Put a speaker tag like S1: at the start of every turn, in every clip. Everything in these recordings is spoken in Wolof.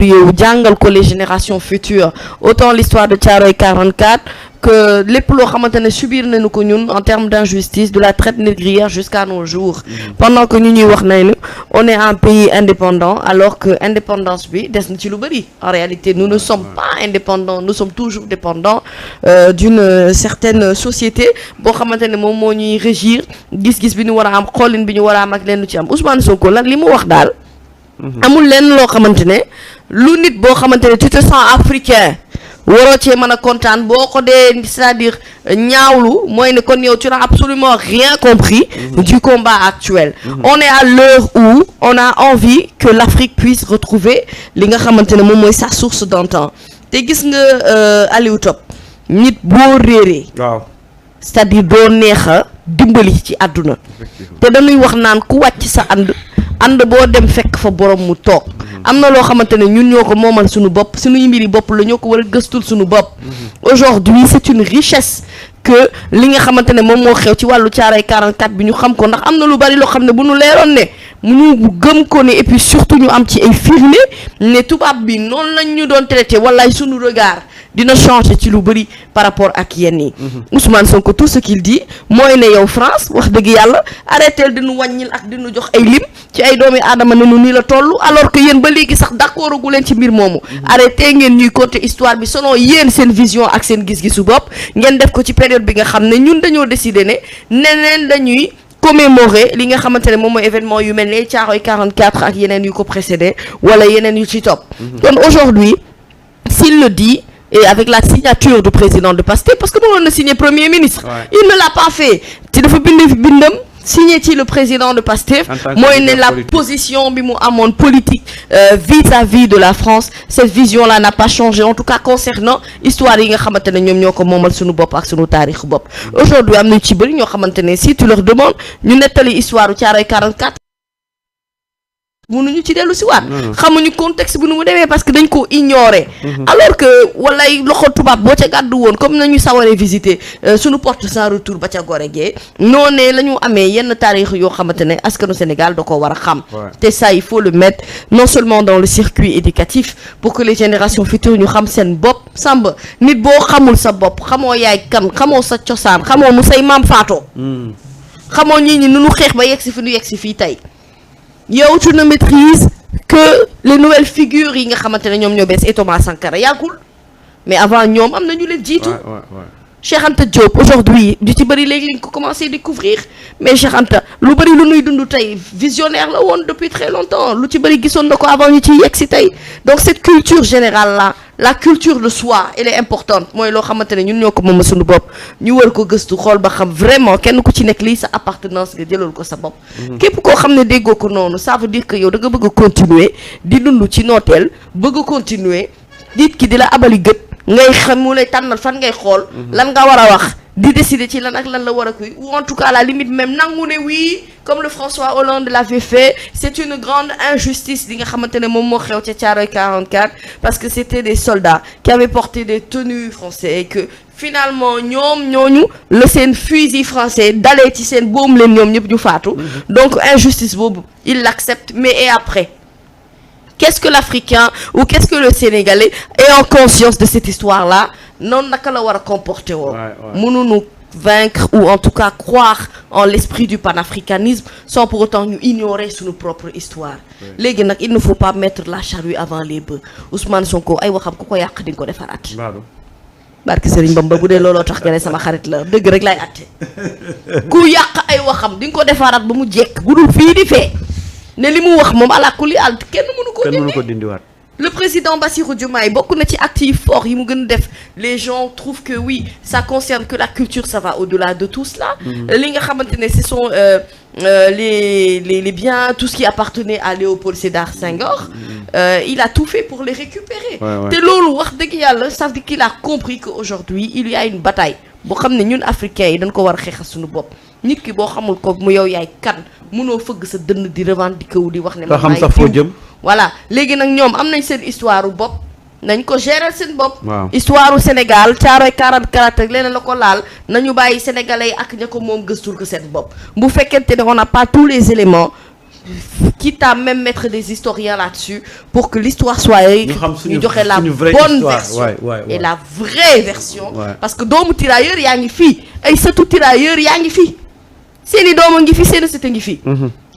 S1: yow jàngal ko les générations futures autant l'histoire de Thiaroye 44 que lépp loo xamante ne subir nañu ko ñun en termes d'injustice de la traite négrière jusqu'à nos jours pendant que ñu ñuy wax nañu on est un pays indépendant alors que indépendance bi des na ci lu bari en réalité nous ne sommes pas indépendants nous sommes toujours dépendants d'une certaine société boo xamante ne moom moo ñuy régir gis-gis bi ñu war a am xoolin bi ñu war a am ak leen lu ci am Ousmane Sonko nag li mu wax daal amul lenn loo xamante ne lu nit boo xamante ne tu te sens africain waroo cee mën a kontaan boo ko dee c'est-à-dire ñaawlu mooy ne kon yow tu n'as absolument rien compris du combat actuel on est à l'heure où on a envie que l'Afrique puisse retrouver li nga xamante ne moom mooy sa source d'antan te gis nga Aliou Top nit boo réeree
S2: waaw
S1: c'est-à-dire doo neex a dimbali ci àdduna te dañuy wax naan ku wàcc sa ànd boo dem fekk fa borom mu toog am na loo xamante ne ñun ñoo ko moomal suñu bopp suñuy mbiri bopp la ñoo ko war a gëstul suñu bopp aujourd'hui c'est une richesse que li nga xamante ne moom moo xew ci wàllu Thiaroye 44 bi ñu xam ko ndax am na lu bari loo xam ne bu ñu leeroon ne mu ñu gëm ko ne et puis surtout ñu am ci ay firnde ne tubaab bi noonu lañ ñu doon traité wala suñu regard dina changer ci lu bari par rapport ak yenn yi Ousmane Sonko tout ce qu'il dit mooy ne yow France wax dëgg yàlla arrêtel di nu wàññil ak di nu jox ay lim ci ay doomi aadama ne nu nii la toll alors que yéen ba léegi sax d'accord gu leen ci mbir moomu arrêté ngeen ñuy compter histoire bi selon yéen seen vision ak seen gis-gisu bopp ngeen def ko ci période bi nga xam ne ñun dañoo décider ne neneen dañuy commémorer li nga xamante ne moom mooy événement yu mel ne Thiaroye 44 ak yeneen yu ko précédé wala yeneen yu ci topp kon aujourd'hui s'il le dit et avec la signature du président de Pastef parce que mënoon na signer premier ministre il ne l'a pas fait ci dafa bindam signé ci le président de Pastef mooy ne la position bi mu amoon politique vis-à-vis de la France cette vision là n'a pas changé en tout cas concernant histoire yi nga xamante ne ñoom ñoo ko moomal suñu bopp ak suñu taarix bopp aujourd'hui am na ci bëri ñoo xamante ne si tu leur demandes ñu nettali histoire u Thiaroye 44 mënuñu ci dellu si waat xamuñu contexte bu nu mu demee parce que dañ ko ignorer alors que walay loxo tubaab boo ca gàddu woon comme nañu sawaree visiter suñu porte sans retour ba ca gore gee noonee la ñu amee yenn taarix yoo xamante ne askanu Sénégal da ko war a xam te ça il faut le mettre non seulement dans le circuit éducatif pour que les générations futures ñu xam seen bopp samba nit boo xamul sa bopp xamoo yaay kan xamoo sa cosaan xamoo mu say maam faatoo xamoo ñii ñi nu nu xeex ba yegg si fi nu yegg si fii tey yow tu ne maîtrises que les nouvelles figures yi nga xamante ne ñoom ñoo bees et Thomas Sankara yàggul mais avant ñoom am na ñu leen jiitu Cheikh Anta Diop aujourd'hui du ci bëri léegi lañ ko commencé découvrir mais Cheikh Anta lu bëri lu nuy dund tey visionnaire la woon depuis très longtemps lu ci bëri gisoon na ko avant ñu ci yegg si tey donc cette culture générale là la culture de soi elle est importante mooy loo xamante ne ñun ñoo ko moom suñu bopp ñu war ko gëstu xool ba xam vraiment kenn ku ci nekk lii sa appartenance nga jëlal ko sa bopp képp koo xam ne déggoo ko noonu ça veut dire que yow da nga bëgg a continuer di dund ci nooteel bëgg a continuer nit ki di la abali gët ngay xam mu lay tànnal fan ngay xool lan nga war a wax di décider ci lan ak lan la war a kuy ou en tout cas à la limite même nangu ne oui comme le François Hollande l'avait fait c'est une grande injustice li nga xamante ne moom moo xew ca Thiaroye 44 parce que c'était des soldats qui avaient porté des tenues français et que finalement ñoom ñooñu la seen fusil français dalee ci seen boom leen ñoom ñëpp ñu faatu donc injustice boobu il l'accepte mais et après qu'est-ce que l'Africain ou qu'est-ce que le Sénégalais est en conscience de cette histoire-là noonu naka la war a comporter woo mënuñu vaincre ou en tout cas croire en l'esprit du panafricanisme sans pour autant ñu ignorer suñu propre histoire léegi nag il ne faut pas mettre la charrue avant les bœufs Ousmane Sonko ay waxam ku ko yàq di nga ko defaraat barke Serigne Bamba bu dee looloo tax nga ne sama xarit la dëgg rek lay atte ku yàq ay waxam di nga ko defaraat ba mu jekk bu dul fii di fee ne li mu wax moom ala kulli àll kenn mënu ko dindiwaat le président Bassirou Diomaye bokk na ci actes yi fort yi mu gën a def les gens trouvent que oui ça concerne que la culture ça va au-delà de tout cela li nga xamante ne ce sont les biens tout ce qui appartenait à Léopold Sédar Senghor il a tout fait pour les récupérer te loolu wax dëgg yàlla ça veut dire qu'il a compris que aujourd'hui il y a une bataille boo xam ne ñun africains yi dañ ko war a xeexal suñu bopp nit ki boo xamul ko mu yow yaay kan mënoo fëgg sa dënn di revendiquer wu di wax ne
S2: xam sax foo jëm
S1: voilà léegi nag ñoom am nañ seen histoire u bopp nañ ko gérer seen bopp histoire u Sénégal Thiaroye 44 ak leneen la ko laal nañu bàyyi sénégalais yi ak ña ko moom gëstul ko seen bopp bu fekkente ne on n'a pas tous les éléments quitte à même mettre des historiens là-dessus pour que l'histoire soit ñu joxe la bonne version et la vraie version parce que doomu tirailleur yaa ngi fii ay sëtu tirailleur yaa ngi fii seeni doom a ngi fii seeni sët a ngi fii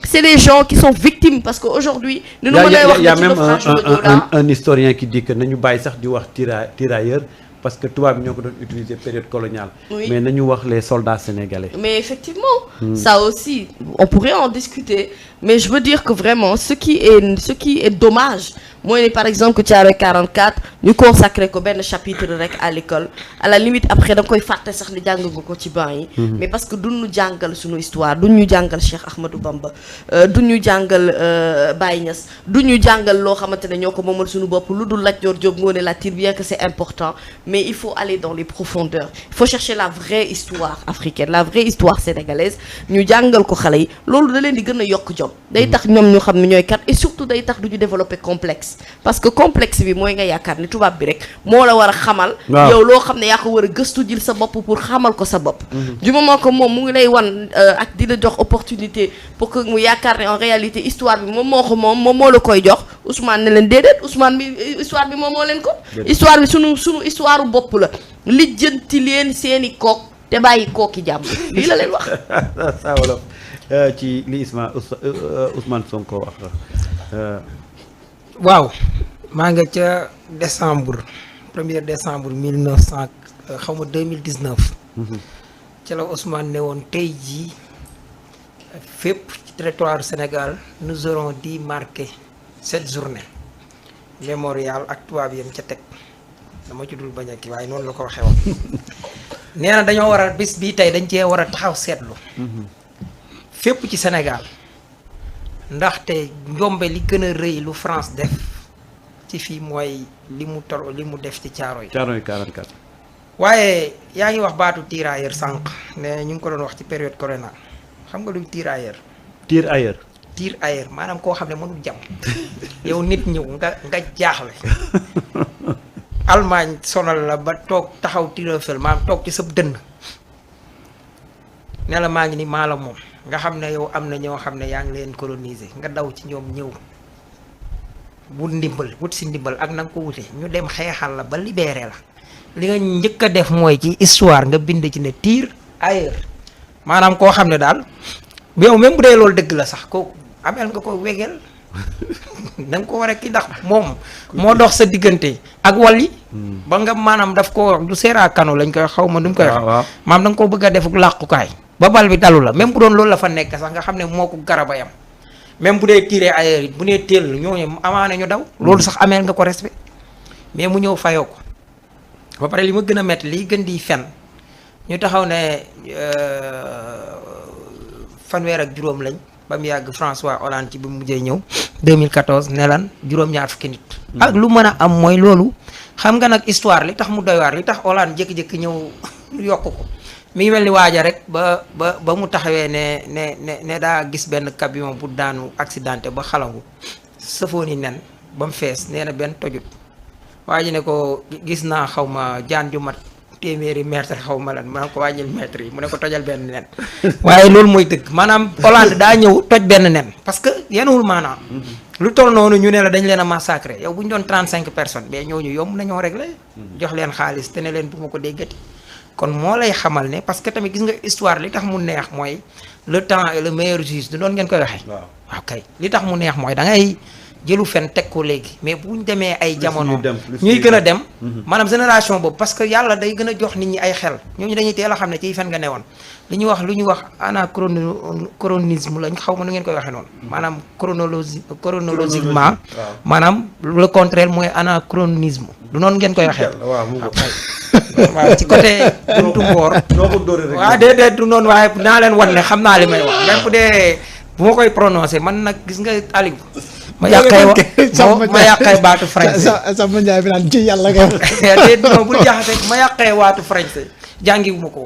S1: c'est des gens qui sont victimes parce que aujourd'hui ni nu mën a wax
S2: y a même un historien qui dit que nañu bàyyi sax di wax tirailleur parce que tubaab bi ñoo ko doon utiliser période coloniale. Oui. Mais nañu wax les soldats sénégalais.
S1: Mais effectivement, ça aussi, on pourrait en discuter. Mais je veux dire que vraiment, ce qui est dommage, moi, par exemple, que tu as 44, nous consacrer ko ben chapitre rek à l'école. À la limite, après, donc, il faut sax ni jàng nga ko ci ban yi. Mais parce que duñu jàngal suñu histoire, duñu jàngal Cheikh Ahmadou Bamba, duñu jàngal Baye Niass, duñu jàngal loo xamante ne ñoo ko moomal suñu bopp lu dul Lat Dior Diop Ngoné Latyr, bien que c'est important. Mais il faut aller dans les profondeurs. Il faut chercher la vraie histoire africaine, la vraie histoire sénégalaise. ñu jàngal ko xale yi loolu da leen di gën a yokk jom. day tax ñoom ñu xam ne ñooy kat et surtout day tax du ñu développer complexe. parce que complexe bi mooy nga yaakaar ni tubaab bi rek moo la war a xamal. yow loo xam ne yaa ko war a gëstu jël sa bopp pour xamal ko sa bopp. du moment que moom mu ngi lay wan ak di la jox opportunité pour que mu yaakaar ne en réalité histoire bi moom moo ko moom moo la koy jox Ousmane ne leen déedéet Ousmane bi histoire bi moom moo leen ko. histoire bi sunu histoire bopp la lijjanti leen seeni kook te bàyyi kooki jàmm lii la leen wax.
S2: saa wolof ci li Ousmane Sonko wax.
S3: waaw maa nga ca décembre 1er décembre 1900 xaw ma 2019. ci la Ousmane ne woon tey jii fépp ci territoire Sénégal nous aurons dit marquer cette journée mémorial ak tubaab yam ca teg. dama ci dul bañ a kii waaye noonu la ko waxee woon nee na dañoo war a bis bii tey dañ cee war a taxaw seetlu fépp ci Sénégal ndaxte njombe li gën a rëy lu France def ci fii mooy li mu def ci Caaroy
S2: 44.
S3: waaye yaa ngi wax baatu tirailleur sànq ne ñu ngi ko doon wax ci période corona xam nga luy tirailleur. tirailleur maanaam koo xam ne mënul jàmm yow nit ñëw nga jaaxle. Allemagne sonal la ba toog taxaw tirefel maam toog ci sab dënn ne la maa ngi ni maa la moom nga xam ne yow am na ñoo xam ne yaa ngi leen coloniser nga daw ci ñoom ñëw wut si ndimbal ak na nga ko wute ñu dem xeexal la ba libéré la li nga njëkk a def mooy ci histoire nga bind ci ne tirailleur maanaam koo xam ne daal yow même bu dee loolu dëgg la sax kooku ameel nga ko wegeel da nga ko war a kii ndax moom moo dox sa diggante ak wàlli ba nga maanaam daf ko du seera kano lañ koy xaw ma nu mu koy wax maam da nga ko bëgg a def làqukaay ba bal bi dalu la même bu doon loolu la fa nekk sax nga xam ne moo ko garaba yam même bu dee tiré ailleurs it bu nee teel ñooñu amaana ñu daw loolu sax ameel nga ko respect mais mu ñëw fayoo ko ba pare li ma gën a métti liy gën di fen ñu taxaw ne fanweer ak juróom lañ ba mu yàgg François Hollande ci bi mu mujjee ñëw 2014 ne lan juróom-ñaar fukki nit. ak lu mën a am mooy loolu xam nga nag histoire li tax mu doy waar li tax Hollande jékki-jékki ñëw yokk ko mi ngi mel ni waaja rek ba mu taxawee ne daa gis benn camion bu daanu accidenté ba xalangu sëfoon yi nen ba mu fees nee na benn tojut waaji ne ko gis naa xaw ma jaan ju mat téeméeri mètre xaw ma lan ma ko wàññil mètre yi mu ne ko tojal benn nen waaye loolu mooy dëgg maanaam Hollande daa ñëw toj benn nen parce que yenuwul maanaam lu toll noonu ñu ne la dañ leen a massacré yow bu ñu doon 35 personnes mais ñooñu yomb nañoo réglé jox leen xaalis te ne leen bu ma ko déggati kon moo lay xamal ne parce que tamit gis nga histoire li tax mu neex mooy le temps est le meilleur juge du doon ngeen koy waxee waaw kay li tax mu neex mooy da ngay jëlu fen teg ko léegi mais bu ñu demee ay jamono ñuy gën a dem maanaam génération boobu parce que yàlla day gën a jox nit ñi ay xel ñooñu dañuy teel a xam ne ciy fen nga newoon lu ñuy wax anachronisme lañ xaw ma nu ngeen koy waxee noonu maanaam chronologiquement maanaam le contraire mooy anachronisme du noonu ngeen koy waxee waaw ci côté buntu mboor waaw déedéet du noonu waaye naa leen wan ne xam naa li may wax même bu dee bu ma koy prononcé man nag gis nga Aliou ma yàqee baatu français
S4: sama njaay bi naan ci yàlla nga
S3: déet non bul jaxase ma yàqee waatu français jàngiwu ma ko